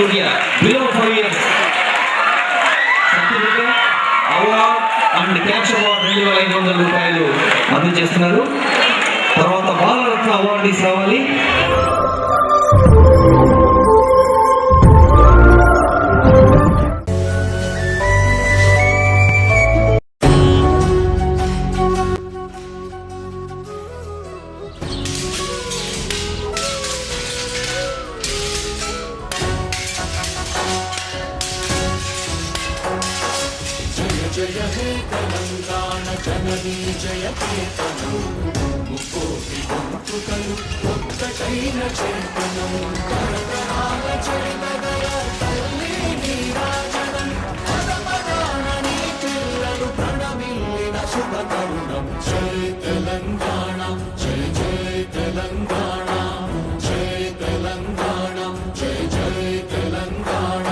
Surya, below 5 years. Certificate, award and cash award 2,500 రూపాయలు అందజేస్తున్నారు. తర్వాత బాలరత్న అవార్డీస్ రావాలి. జయ హే తెలంగాణ జననీ జయ కేతనం ముక్కోటి గొంతుకలు ఒక్కటైన చేతనం తరతరాల చేతదయ తల్లి నీరాజనం పదపదాన నీ పిల్లలు ప్రణమిల్లిన శుభ తరుణం జయ తెలంగాణ జయ జయ తెలంగాణ జయ తెలంగాణ జయ జయ తెలంగాణ.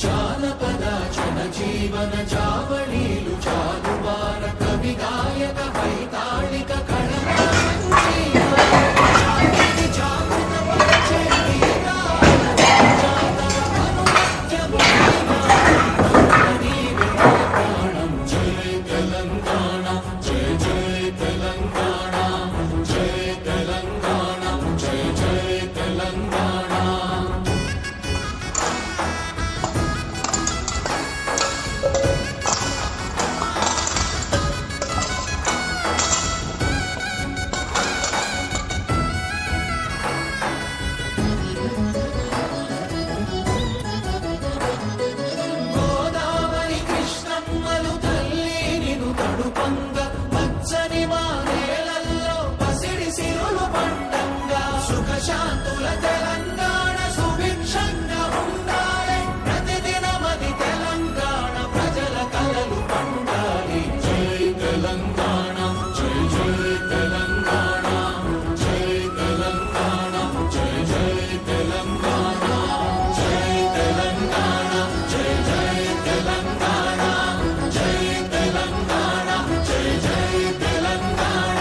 జానపద జనజీవన జావళీలు జాలువార కవి గాయక వైతాళిక శాంతుల తెలంగాణ సుభిక్షంగా ఉండాలి. ప్రతిదినమది తెలంగాణ ప్రజల కలలు పండాలి. జై తెలంగాణ జై జై తెలంగాణ జై తెలంగాణ జై జై తెలంగాణ జై తెలంగాణ జై జై తెలంగాణ జై తెలంగాణ జై జై తెలంగాణ.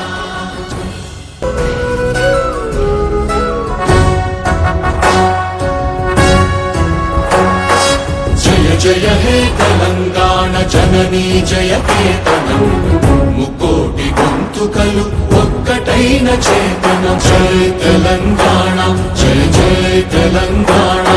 జయ హే తెలంగాణ జననీ జయ కేతనం ముక్కోటి గొంతుకలు ఒక్కటైన చేతనం జయ తెలంగాణ జయ జయ తెలంగాణ.